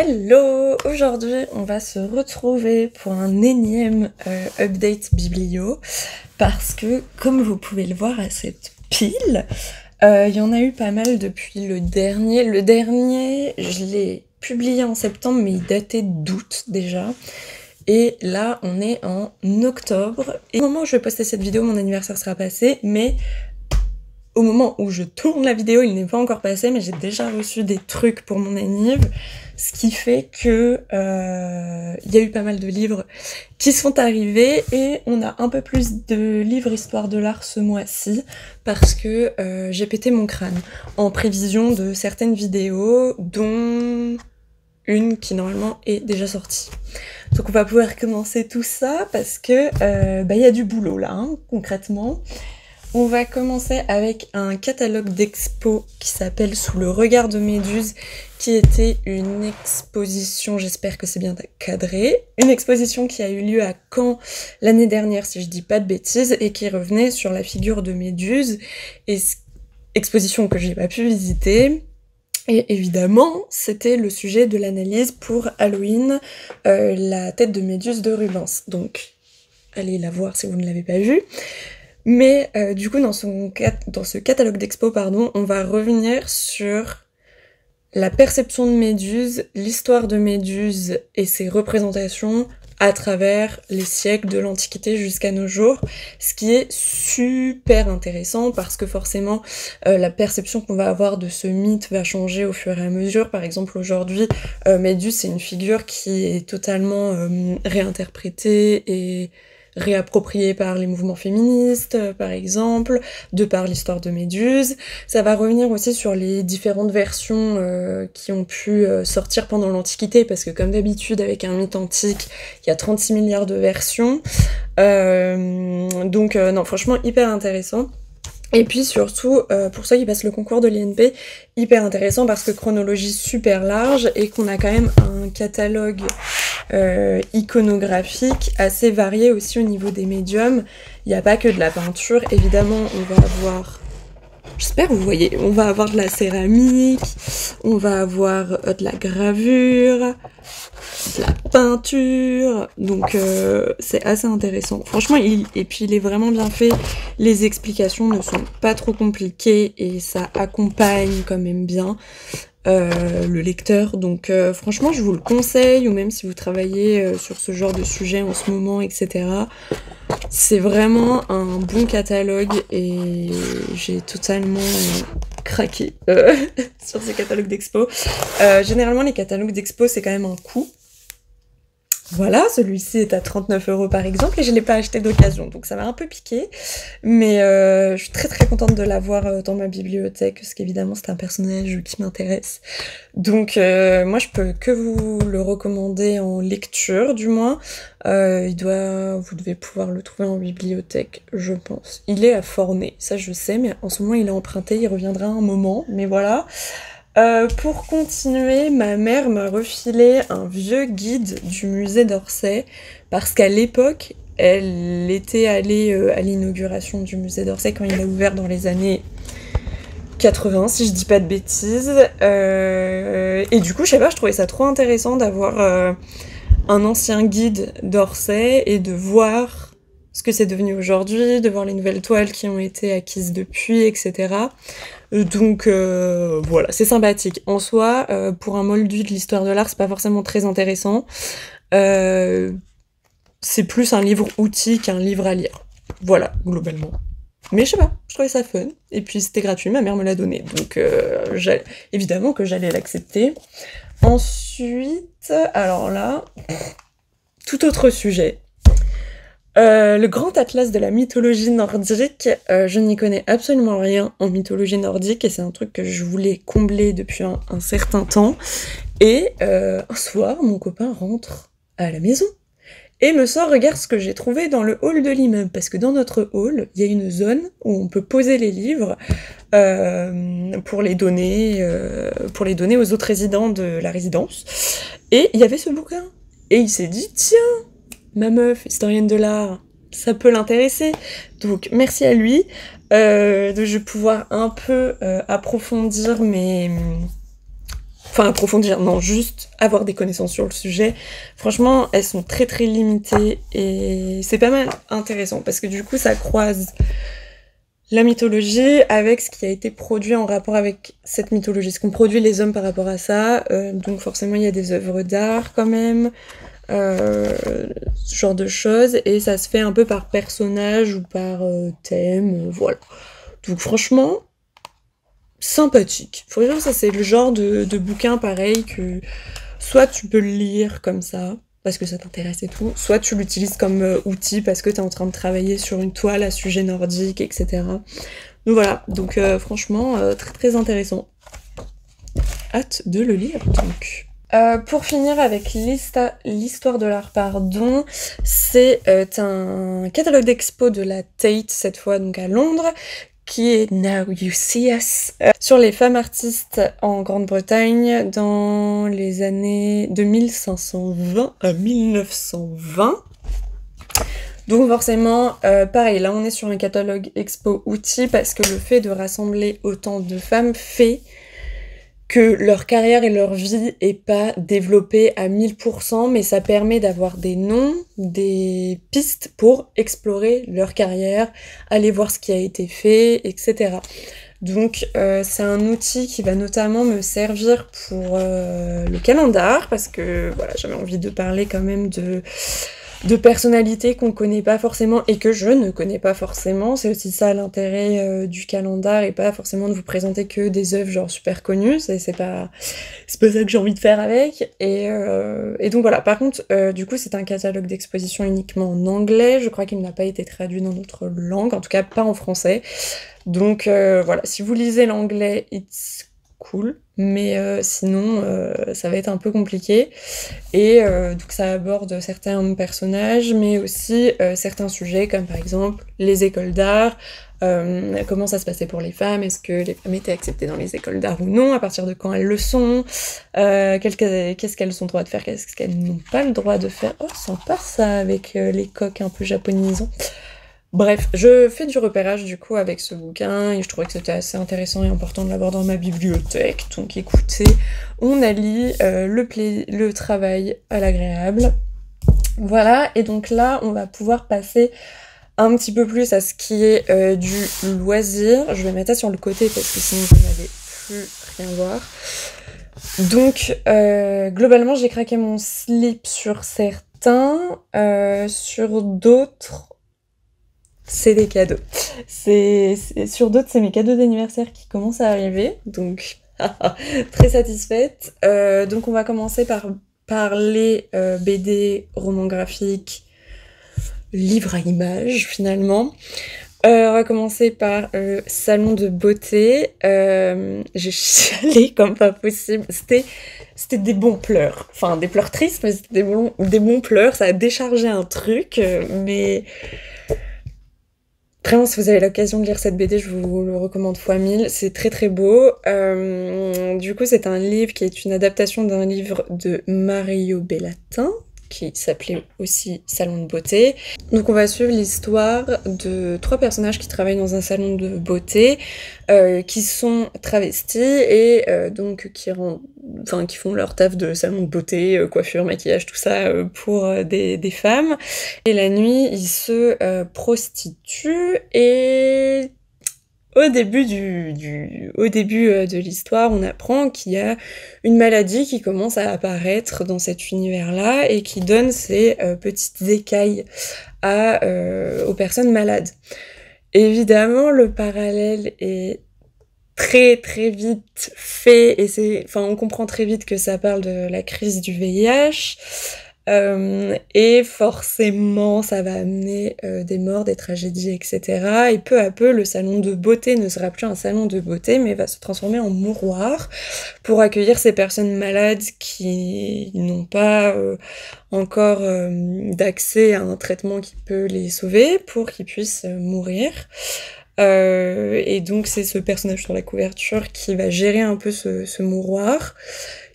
Hello! Aujourd'hui, on va se retrouver pour un énième update biblio parce que, comme vous pouvez le voir à cette pile, il y en a eu pas mal depuis le dernier. Le dernier, je l'ai publié en septembre, mais il datait d'août déjà. Et là, on est en octobre. Et au moment où je vais poster cette vidéo, mon anniversaire sera passé, mais au moment où je tourne la vidéo, il n'est pas encore passé, mais j'ai déjà reçu des trucs pour mon anniv, ce qui fait que il y a eu pas mal de livres qui sont arrivés et on a un peu plus de livres histoire de l'art ce mois-ci parce que j'ai pété mon crâne en prévision de certaines vidéos, dont une qui normalement est déjà sortie. Donc on va pouvoir commencer tout ça parce que y a du boulot là, hein, concrètement. On va commencer avec un catalogue d'expo qui s'appelle Sous le regard de Méduse, qui était une exposition, j'espère que c'est bien cadré, une exposition qui a eu lieu à Caen l'année dernière, si je dis pas de bêtises, et qui revenait sur la figure de Méduse, et exposition que j'ai pas pu visiter. Et évidemment, c'était le sujet de l'analyse pour Halloween, la tête de Méduse de Rubens. Donc, allez la voir si vous ne l'avez pas vue. Mais du coup, dans ce catalogue d'expo, on va revenir sur la perception de Méduse, l'histoire de Méduse et ses représentations à travers les siècles de l'Antiquité jusqu'à nos jours, ce qui est super intéressant parce que forcément la perception qu'on va avoir de ce mythe va changer au fur et à mesure. Par exemple, aujourd'hui, Méduse, c'est une figure qui est totalement réinterprétée et réapproprié par les mouvements féministes, par exemple, de par l'histoire de Méduse. Ça va revenir aussi sur les différentes versions qui ont pu sortir pendant l'Antiquité, parce que comme d'habitude, avec un mythe antique, il y a 36 milliards de versions. Non, franchement, hyper intéressant. Et puis surtout, pour ceux qui passent le concours de l'INP, hyper intéressant parce que chronologie super large et qu'on a quand même un catalogue iconographique assez varié aussi au niveau des médiums. Il n'y a pas que de la peinture, évidemment on va avoir, j'espère que vous voyez, on va avoir de la céramique, on va avoir de la gravure, de la peinture, donc c'est assez intéressant. Franchement, il est vraiment bien fait, les explications ne sont pas trop compliquées et ça accompagne quand même bien le lecteur, donc franchement je vous le conseille, ou même si vous travaillez sur ce genre de sujet en ce moment, etc. C'est vraiment un bon catalogue et j'ai totalement craqué sur ce catalogue d'expo. Généralement les catalogues d'expo c'est quand même un coût. Voilà, celui-ci est à 39 € par exemple et je l'ai pas acheté d'occasion, donc ça m'a un peu piqué, mais je suis très très contente de l'avoir dans ma bibliothèque, parce qu'évidemment c'est un personnage qui m'intéresse. Donc moi je peux que vous le recommander en lecture du moins. Vous devez pouvoir le trouver en bibliothèque, je pense. Il est à Forney, ça je sais, mais en ce moment il est emprunté, il reviendra un moment, mais voilà. Pour continuer, ma mère m'a refilé un vieux guide du musée d'Orsay, parce qu'à l'époque, elle était allée à l'inauguration du musée d'Orsay quand il a ouvert dans les années 80, si je dis pas de bêtises. Et du coup, je sais pas, je trouvais ça trop intéressant d'avoir un ancien guide d'Orsay et de voir ce que c'est devenu aujourd'hui, de voir les nouvelles toiles qui ont été acquises depuis, etc. Donc voilà, c'est sympathique. En soi, pour un moldu de l'histoire de l'art, c'est pas forcément très intéressant. C'est plus un livre outil qu'un livre à lire. Voilà, globalement. Mais je sais pas, je trouvais ça fun. Et puis c'était gratuit, ma mère me l'a donné. Donc évidemment que j'allais l'accepter. Ensuite, alors là, tout autre sujet. Le grand atlas de la mythologie nordique, je n'y connais absolument rien en mythologie nordique et c'est un truc que je voulais combler depuis un certain temps. Et un soir, mon copain rentre à la maison et me sort, regarde ce que j'ai trouvé dans le hall de l'immeuble, parce que dans notre hall, il y a une zone où on peut poser les livres pour les donner aux autres résidents de la résidence. Et il y avait ce bouquin. Et il s'est dit, tiens, ma meuf, historienne de l'art, ça peut l'intéresser. Donc merci à lui. Je vais pouvoir un peu approfondir Enfin, approfondir, non, juste avoir des connaissances sur le sujet. Franchement, elles sont très très limitées et c'est pas mal intéressant parce que du coup, ça croise la mythologie avec ce qui a été produit en rapport avec cette mythologie, ce qu'ont produit les hommes par rapport à ça. Donc forcément, il y a des œuvres d'art quand même, ce genre de choses, et ça se fait un peu par personnage ou par thème, voilà. Donc franchement, sympathique. Faut dire, ça c'est le genre de bouquin pareil que soit tu peux le lire comme ça, parce que ça t'intéresse et tout, soit tu l'utilises comme outil parce que t'es en train de travailler sur une toile à sujet nordique, etc. Donc voilà, donc franchement, très très intéressant. Hâte de le lire donc. Pour finir avec l'histoire de l'art, pardon, c'est un catalogue d'expo de la Tate, cette fois donc à Londres, qui est Now You See Us, sur les femmes artistes en Grande-Bretagne dans les années de 1520 à 1920. Donc forcément, pareil, là on est sur un catalogue expo outils parce que le fait de rassembler autant de femmes fait que leur carrière et leur vie est pas développée à 1000%, mais ça permet d'avoir des noms, des pistes pour explorer leur carrière, aller voir ce qui a été fait, etc. Donc c'est un outil qui va notamment me servir pour le calendar, parce que voilà, j'avais envie de parler quand même de personnalités qu'on connaît pas forcément et que je ne connais pas forcément. C'est aussi ça l'intérêt du calendar, et pas forcément de vous présenter que des œuvres genre super connues. C'est pas ça que j'ai envie de faire avec. Et donc voilà. Par contre, du coup, c'est un catalogue d'exposition uniquement en anglais. Je crois qu'il n'a pas été traduit dans d'autres langues, en tout cas pas en français. Donc voilà, si vous lisez l'anglais, it's cool, mais sinon ça va être un peu compliqué. Et donc ça aborde certains personnages, mais aussi certains sujets, comme par exemple les écoles d'art, comment ça se passait pour les femmes, est-ce que les femmes étaient acceptées dans les écoles d'art ou non, à partir de quand elles le sont, qu'est-ce qu'elles ont le droit de faire, qu'est-ce qu'elles n'ont pas le droit de faire. Oh, sympa ça, avec les coques un peu japonisants. Bref, je fais du repérage du coup avec ce bouquin et je trouvais que c'était assez intéressant et important de l'avoir dans ma bibliothèque. Donc écoutez, on allie le travail à l'agréable. Voilà, et donc là, on va pouvoir passer un petit peu plus à ce qui est du loisir. Je vais mettre ça sur le côté parce que sinon vous n'allez plus rien voir. Donc, globalement, j'ai craqué mon slip sur certains, sur d'autres... C'est des cadeaux. Sur d'autres, c'est mes cadeaux d'anniversaire qui commencent à arriver, donc très satisfaite. Donc on va commencer par parler BD, roman graphique, livre à images finalement. On va commencer par salon de beauté. J'ai chialé comme pas possible. C'était des bons pleurs. Enfin, des pleurs tristes, mais c'était des bons pleurs. Ça a déchargé un truc, mais... Vraiment, si vous avez l'occasion de lire cette BD, je vous le recommande fois 1000. C'est très très beau. Du coup, c'est un livre qui est une adaptation d'un livre de Mario Bellatin, qui s'appelait aussi Salon de beauté. Donc on va suivre l'histoire de 3 personnages qui travaillent dans un salon de beauté, qui sont travestis et donc qui font leur taf de salon de beauté, coiffure, maquillage, tout ça pour des femmes. Et la nuit, ils se prostituent et... Au début de l'histoire, on apprend qu'il y a une maladie qui commence à apparaître dans cet univers-là et qui donne ces petites écailles aux personnes malades. Évidemment, le parallèle est très très vite fait et on comprend très vite que ça parle de la crise du VIH. Et forcément, ça va amener des morts, des tragédies, etc. Et peu à peu, le salon de beauté ne sera plus un salon de beauté, mais va se transformer en mouroir pour accueillir ces personnes malades qui n'ont pas encore d'accès à un traitement qui peut les sauver pour qu'ils puissent mourir. Et donc, c'est ce personnage sur la couverture qui va gérer un peu ce mouroir,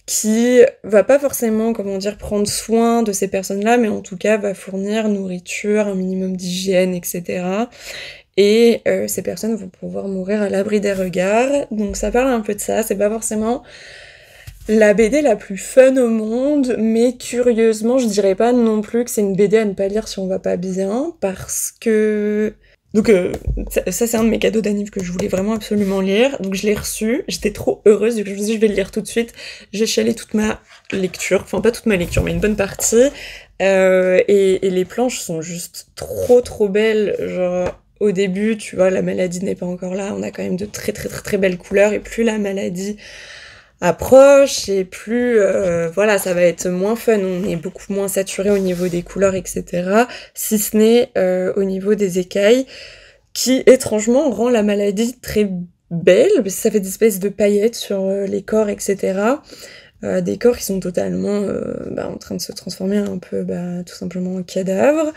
qui va pas forcément, prendre soin de ces personnes-là, mais en tout cas va fournir nourriture, un minimum d'hygiène, etc. Et ces personnes vont pouvoir mourir à l'abri des regards. Donc ça parle un peu de ça, c'est pas forcément la BD la plus fun au monde, mais curieusement, je dirais pas non plus que c'est une BD à ne pas lire si on va pas bien, parce que... Donc ça c'est un de mes cadeaux d'anniv que je voulais vraiment absolument lire, donc je l'ai reçu, j'étais trop heureuse, du coup je me suis dit je vais le lire tout de suite, j'ai chialé toute ma lecture, enfin pas toute ma lecture, mais une bonne partie, et les planches sont juste trop belles, genre... Au début, tu vois, la maladie n'est pas encore là, on a quand même de très belles couleurs, et plus la maladie approche, et plus, voilà, ça va être moins fun, on est beaucoup moins saturé au niveau des couleurs, etc., si ce n'est au niveau des écailles, qui, étrangement, rend la maladie très belle, parce que ça fait des espèces de paillettes sur les corps, etc., des corps qui sont totalement en train de se transformer un peu, tout simplement en cadavres.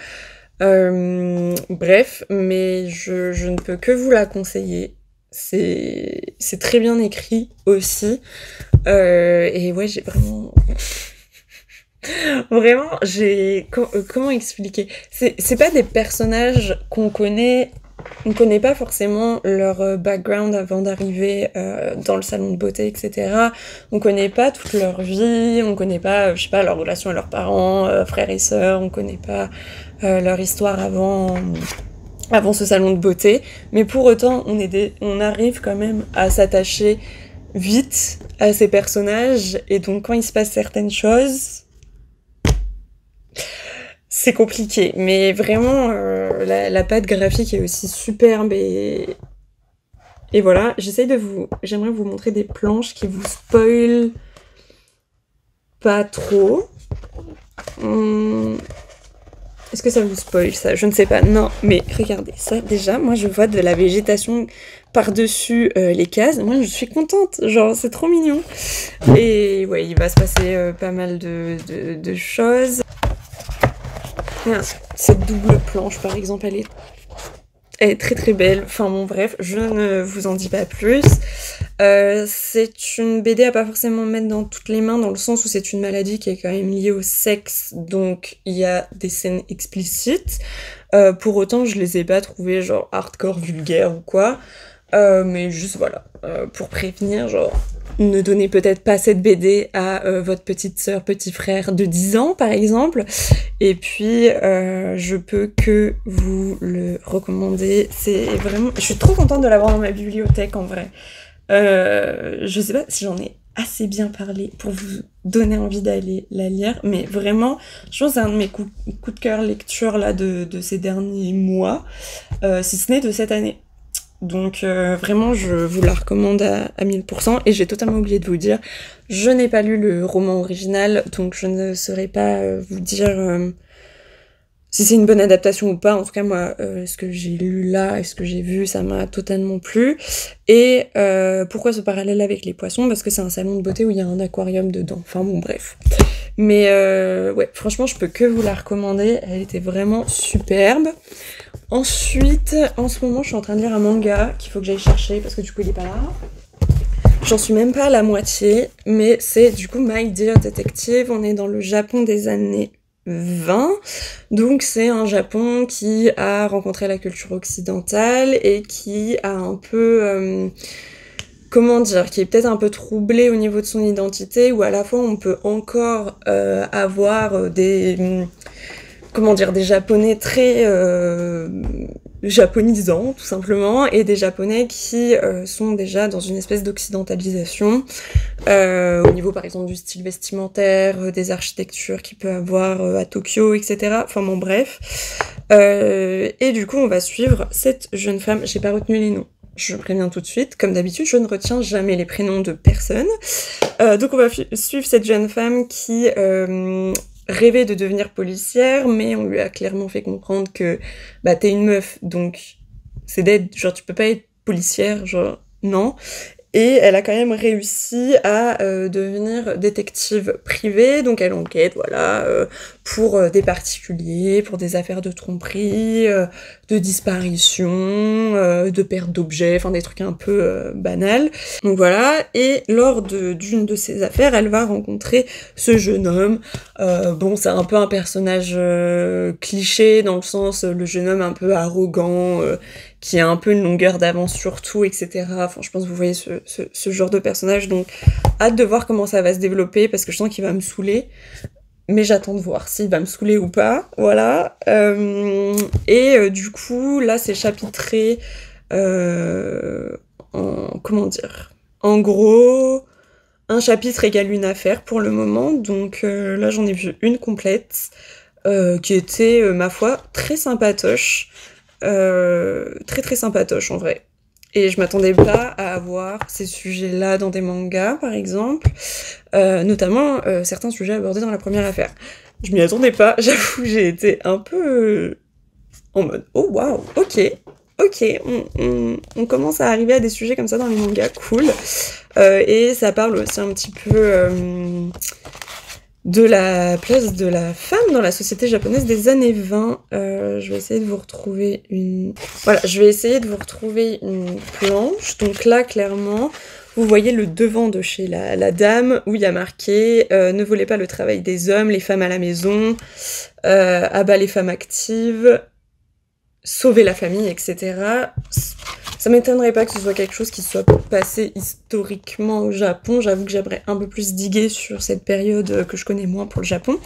Bref, mais je ne peux que vous la conseiller. C'est très bien écrit aussi. Et ouais, j'ai vraiment... Vraiment, comment expliquer? C'est pas des personnages qu'on connaît... On connaît pas forcément leur background avant d'arriver dans le salon de beauté, etc. On connaît pas toute leur vie, on connaît pas, je sais pas, leur relation à leurs parents, frères et sœurs, on connaît pas leur histoire avant ce salon de beauté. Mais pour autant, on arrive quand même à s'attacher vite à ces personnages, et donc quand il se passe certaines choses... C'est compliqué, mais vraiment, la patte graphique est aussi superbe, et voilà, j'aimerais vous montrer des planches qui vous spoilent pas trop. Est-ce que ça vous spoil, ça? Je ne sais pas, non, mais regardez, ça, déjà, moi je vois de la végétation par-dessus les cases, moi je suis contente, genre, c'est trop mignon. Et ouais, il va se passer pas mal de choses. Cette double planche, par exemple, elle est très belle. Enfin bon, bref, je ne vous en dis pas plus. C'est une BD à pas forcément mettre dans toutes les mains, dans le sens où c'est une maladie qui est quand même liée au sexe, donc il y a des scènes explicites. Pour autant, je les ai pas trouvées genre hardcore, vulgaires ou quoi. Mais juste voilà, pour prévenir, genre... Ne donnez peut-être pas cette BD à votre petite sœur, petit frère de 10 ans, par exemple. Et puis, je peux que vous le recommander. C'est vraiment... Je suis trop contente de l'avoir dans ma bibliothèque, en vrai. Je sais pas si j'en ai assez bien parlé pour vous donner envie d'aller la lire, mais vraiment, je pense que c'est un de mes coups de cœur lecture là, de ces derniers mois, si ce n'est de cette année. Donc vraiment, je vous la recommande à 1000%. Et j'ai totalement oublié de vous dire, je n'ai pas lu le roman original, donc je ne saurais pas vous dire si c'est une bonne adaptation ou pas. En tout cas, moi, ce que j'ai lu là et ce que j'ai vu, ça m'a totalement plu. Et pourquoi ce parallèle avec les poissons? Parce que c'est un salon de beauté où il y a un aquarium dedans. Enfin bon, bref. Mais ouais, franchement, je peux que vous la recommander. Elle était vraiment superbe. Ensuite, en ce moment, je suis en train de lire un manga qu'il faut que j'aille chercher parce que du coup, il est pas là. J'en suis même pas à la moitié, mais c'est du coup My Dear Detective. On est dans le Japon des années 20. Donc c'est un Japon qui a rencontré la culture occidentale et qui a un peu... comment dire, qui est peut-être un peu troublé au niveau de son identité, où à la fois on peut encore avoir des Japonais très japonisants, tout simplement, et des Japonais qui sont déjà dans une espèce d'occidentalisation, au niveau par exemple du style vestimentaire, des architectures qu'il peut avoir à Tokyo, etc. Enfin bon, bref. Et du coup, on va suivre cette jeune femme, j'ai pas retenu les noms. Je préviens tout de suite, comme d'habitude, je ne retiens jamais les prénoms de personne. Donc on va suivre cette jeune femme qui rêvait de devenir policière, mais on lui a clairement fait comprendre que t'es une meuf, donc c'est dead, genre tu peux pas être policière, genre non. Et elle a quand même réussi à devenir détective privée, donc elle enquête, voilà, pour des particuliers, pour des affaires de tromperie, de disparition, de perte d'objets, enfin des trucs un peu banals. Donc voilà, et lors d'une de ces affaires, elle va rencontrer ce jeune homme. Bon, c'est un peu un personnage cliché, dans le sens, le jeune homme un peu arrogant, qui a un peu une longueur d'avance sur tout, etc. Enfin, je pense que vous voyez ce genre de personnage, donc hâte de voir comment ça va se développer, parce que je sens qu'il va me saouler. Mais j'attends de voir s'il va me saouler ou pas, voilà. Du coup, là, c'est chapitré comment dire, en gros, un chapitre égale une affaire pour le moment, donc là j'en ai vu une complète, qui était, ma foi, très sympatoche, très très sympatoche en vrai. Et je m'attendais pas à avoir ces sujets-là dans des mangas, par exemple, notamment certains sujets abordés dans la première affaire. Je m'y attendais pas, j'avoue, j'ai été un peu en mode « Oh waouh, ok, on commence à arriver à des sujets comme ça dans les mangas, cool ». Et ça parle aussi un petit peu de la place de la femme dans la société japonaise des années 20. Je vais essayer de vous retrouver une... Voilà, je vais essayer de vous retrouver une planche. Donc là, clairement, vous voyez le devant de chez la dame, où il y a marqué « Ne volez pas le travail des hommes, les femmes à la maison, abat les femmes actives, sauver la famille, etc. » Ça m'étonnerait pas que ce soit quelque chose qui soit passé historiquement au Japon. J'avoue que j'aimerais un peu plus diguer sur cette période que je connais moins pour le Japon.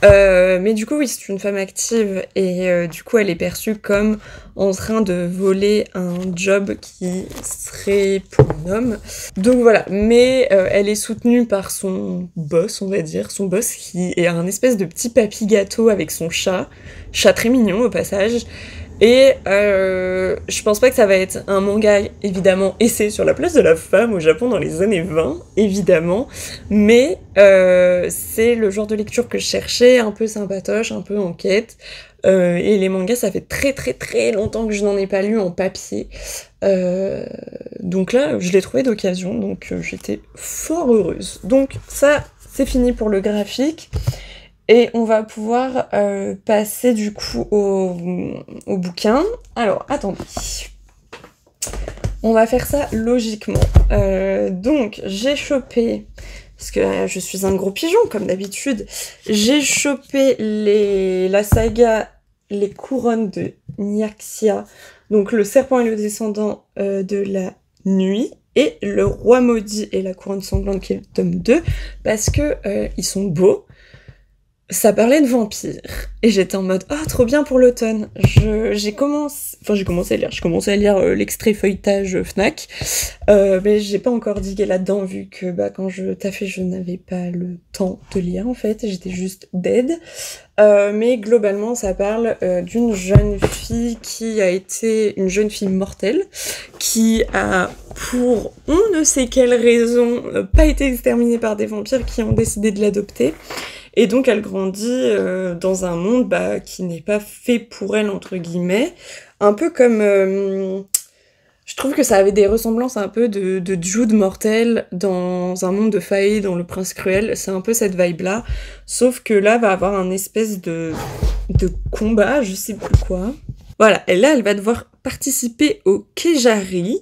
Mais du coup, oui, c'est une femme active et du coup, elle est perçue comme en train de voler un job qui serait pour un homme. Donc voilà, mais elle est soutenue par son boss, on va dire, son boss qui est un espèce de petit papy gâteau avec son chat très mignon au passage. Et je pense pas que ça va être un manga, évidemment, essai sur la place de la femme au Japon dans les années 20, évidemment, mais c'est le genre de lecture que je cherchais, un peu sympatoche, un peu enquête, et les mangas, ça fait très très très longtemps que je n'en ai pas lu en papier, donc là, je l'ai trouvé d'occasion, donc j'étais fort heureuse. Donc ça, c'est fini pour le graphique. Et on va pouvoir passer du coup au bouquin. Alors, attendez. On va faire ça logiquement. Donc, j'ai chopé, parce que je suis un gros pigeon comme d'habitude, j'ai chopé la saga Les Couronnes de Nyaxia, donc le serpent et le descendant de la nuit, et le roi maudit et la couronne sanglante qui est le tome 2, parce que ils sont beaux. Ça parlait de vampires, et j'étais en mode « Ah, trop bien pour l'automne !» J'ai commencé à lire l'extrait feuilletage Fnac, mais j'ai pas encore digué là-dedans, vu que quand je taffais, je n'avais pas le temps de lire, en fait, j'étais juste dead. Mais globalement, ça parle d'une jeune fille qui a été une jeune fille mortelle, qui a, pour on ne sait quelle raison, pas été exterminée par des vampires qui ont décidé de l'adopter. Et donc elle grandit dans un monde qui n'est pas fait pour elle, entre guillemets. Un peu comme... je trouve que ça avait des ressemblances un peu de Jude mortel dans un monde de failles, dans Le Prince Cruel. C'est un peu cette vibe-là. Sauf que là, va avoir un espèce de combat, je sais plus quoi. Voilà, et là, elle va devoir participer au Kejari.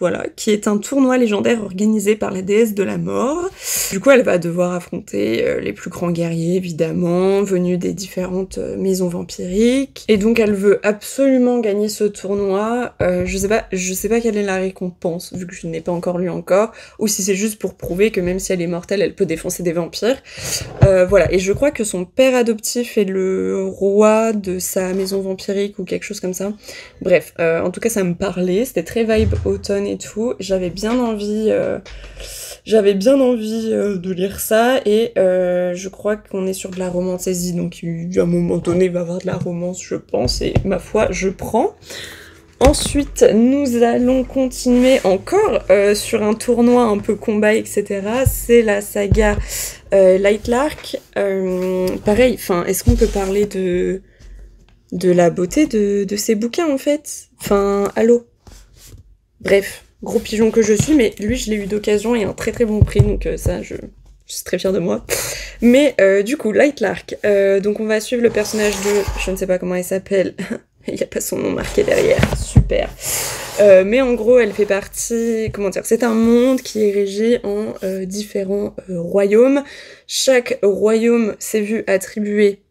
Voilà, qui est un tournoi légendaire organisé par la déesse de la mort. Du coup, elle va devoir affronter les plus grands guerriers, évidemment, venus des différentes maisons vampiriques. Et donc, elle veut absolument gagner ce tournoi. Je sais pas quelle est la récompense, vu que je n'ai pas encore lu encore, ou si c'est juste pour prouver que même si elle est mortelle, elle peut défoncer des vampires. Voilà, et je crois que son père adoptif est le roi de sa maison vampirique, ou quelque chose comme ça. Bref, en tout cas, ça me parlait, c'était très vibe automne et tout, j'avais bien envie de lire ça, et je crois qu'on est sur de la romantasy, donc à un moment donné il va y avoir de la romance, je pense, et ma foi, je prends. Ensuite, nous allons continuer encore sur un tournoi un peu combat, etc. C'est la saga Light Lark. Pareil, enfin, est-ce qu'on peut parler de la beauté de ces bouquins, en fait? Enfin, allô? Bref, gros pigeon que je suis, mais lui, je l'ai eu d'occasion et à un très très bon prix, donc ça, je suis très fière de moi. Mais du coup, Light Lark, donc on va suivre le personnage de... Je ne sais pas comment elle s'appelle, il n'y a pas son nom marqué derrière, super. Mais en gros, elle fait partie... Comment dire? C'est un monde qui est régi en différents royaumes. Chaque royaume s'est vu attribuer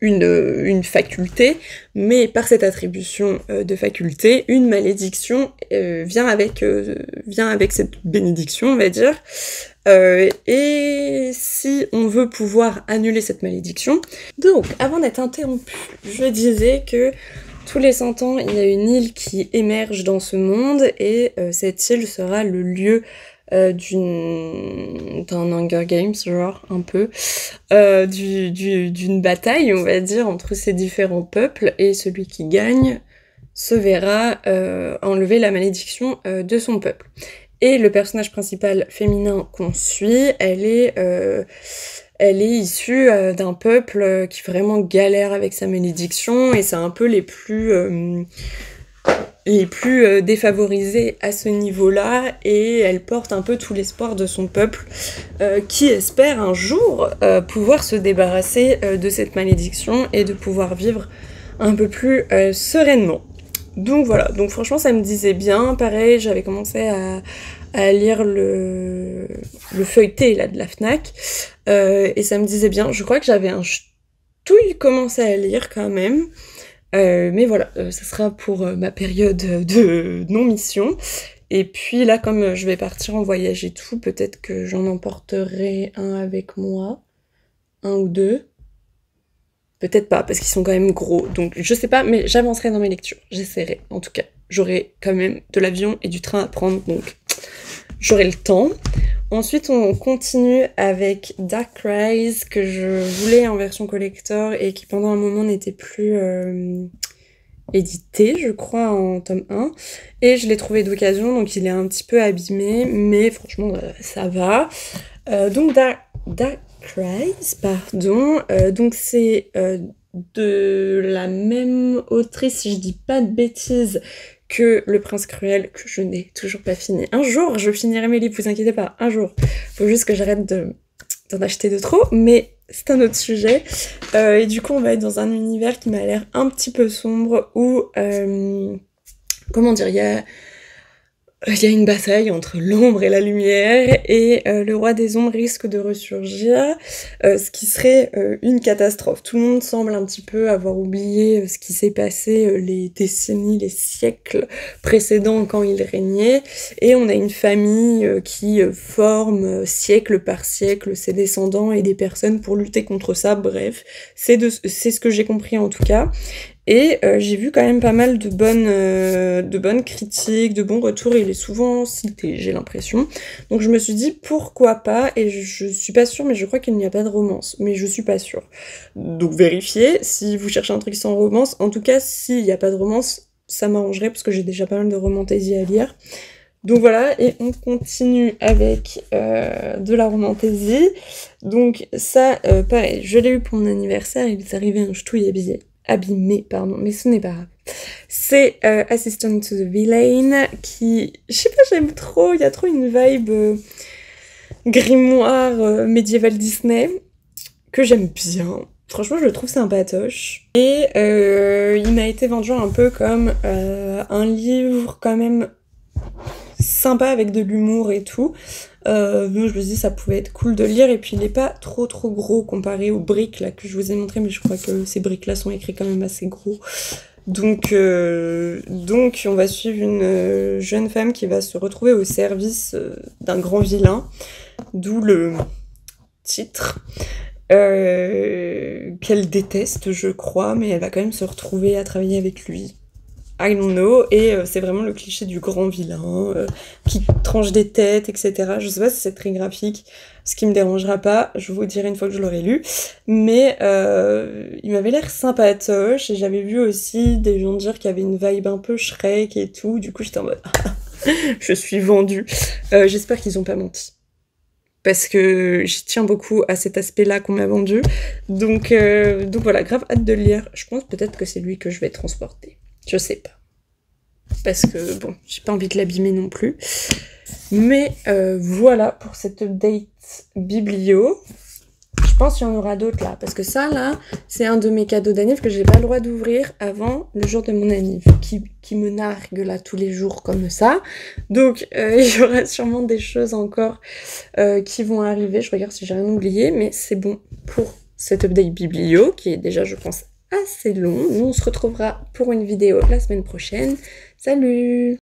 une faculté, mais par cette attribution de faculté, une malédiction vient avec cette bénédiction, on va dire. Et si on veut pouvoir annuler cette malédiction... Donc, avant d'être interrompue, je disais que tous les 100 ans, il y a une île qui émerge dans ce monde, et cette île sera le lieu d'un Hunger Games, genre, un peu, d'une bataille, on va dire, entre ces différents peuples, et celui qui gagne se verra enlever la malédiction de son peuple. Et le personnage principal féminin qu'on suit, elle est issue d'un peuple qui vraiment galère avec sa malédiction, et c'est un peu les plus défavorisés à ce niveau-là, et elle porte un peu tout l'espoir de son peuple qui espère un jour pouvoir se débarrasser de cette malédiction et de pouvoir vivre un peu plus sereinement. Donc voilà, donc franchement ça me disait bien. Pareil, j'avais commencé à lire le feuilleté là de la Fnac, et ça me disait bien. Je crois que j'avais un ch'touille commencé à lire quand même, mais voilà, ça sera pour ma période de non-mission. Et puis là, comme je vais partir en voyage et tout, peut-être que j'en emporterai un avec moi, un ou deux. Peut-être pas, parce qu'ils sont quand même gros, donc je sais pas, mais j'avancerai dans mes lectures, j'essaierai, en tout cas. J'aurai quand même de l'avion et du train à prendre, donc j'aurai le temps. Ensuite, on continue avec Dark Rise, que je voulais en version collector, et qui pendant un moment n'était plus édité, je crois, en tome 1. Et je l'ai trouvé d'occasion, donc il est un petit peu abîmé, mais franchement, ça va. Donc Dark Rise, pardon, donc c'est de la même autrice, si je dis pas de bêtises, que Le Prince Cruel, que je n'ai toujours pas fini. Un jour, je finirai mes livres, vous inquiétez pas, un jour. Faut juste que j'arrête d'en acheter de trop, mais c'est un autre sujet. Et du coup, on va être dans un univers qui m'a l'air un petit peu sombre, où, comment dire, il y a une bataille entre l'ombre et la lumière, et le roi des ombres risque de ressurgir, ce qui serait une catastrophe. Tout le monde semble un petit peu avoir oublié ce qui s'est passé les décennies, les siècles précédents quand il régnait, et on a une famille qui forme siècle par siècle ses descendants et des personnes pour lutter contre ça. Bref, c'est ce que j'ai compris en tout cas. Et j'ai vu quand même pas mal de bonnes critiques, de bons retours, et il est souvent cité, j'ai l'impression. Donc je me suis dit, pourquoi pas, et je suis pas sûre, mais je crois qu'il n'y a pas de romance, mais je suis pas sûre. Donc vérifiez, si vous cherchez un truc sans romance, en tout cas, s'il n'y a pas de romance, ça m'arrangerait, parce que j'ai déjà pas mal de romantaisie à lire. Donc voilà, et on continue avec de la romantaisie. Donc ça, pareil, je l'ai eu pour mon anniversaire, il est arrivé un ch'touille abîmé, pardon, mais ce n'est pas grave. C'est Assistant to the Villain, qui, je sais pas, j'aime trop, il y a trop une vibe grimoire médiéval Disney, que j'aime bien. Franchement, je le trouve sympatoche. Et il m'a été vendu un peu comme un livre quand même sympa, avec de l'humour et tout. Donc je me suis dit ça pouvait être cool de lire, et puis il est pas trop gros comparé aux briques là que je vous ai montré, mais je crois que ces briques là sont écrits quand même assez gros. Donc on va suivre une jeune femme qui va se retrouver au service d'un grand vilain, d'où le titre, qu'elle déteste je crois, mais elle va quand même se retrouver à travailler avec lui. I don't know, et c'est vraiment le cliché du grand vilain qui tranche des têtes, etc. Je sais pas si c'est très graphique, ce qui me dérangera pas, je vous dirai une fois que je l'aurai lu, mais il m'avait l'air sympatoche, et j'avais vu aussi des gens dire qu'il y avait une vibe un peu Shrek et tout, du coup j'étais en mode je suis vendue. J'espère qu'ils ont pas menti, parce que j'y tiens beaucoup à cet aspect-là qu'on m'a vendu, donc voilà, grave hâte de le lire. Je pense peut-être que c'est lui que je vais transporter. Je sais pas. Parce que, bon, j'ai pas envie de l'abîmer non plus. Mais voilà pour cette update biblio. Je pense qu'il y en aura d'autres là. Parce que ça, là, c'est un de mes cadeaux d'anniv que j'ai pas le droit d'ouvrir avant le jour de mon anniv. Qui me nargue là tous les jours comme ça. Donc, il y aura sûrement des choses encore qui vont arriver. Je regarde si j'ai rien oublié. Mais c'est bon pour cet update biblio, qui est déjà, je pense, assez long. Nous, on se retrouvera pour une vidéo la semaine prochaine. Salut!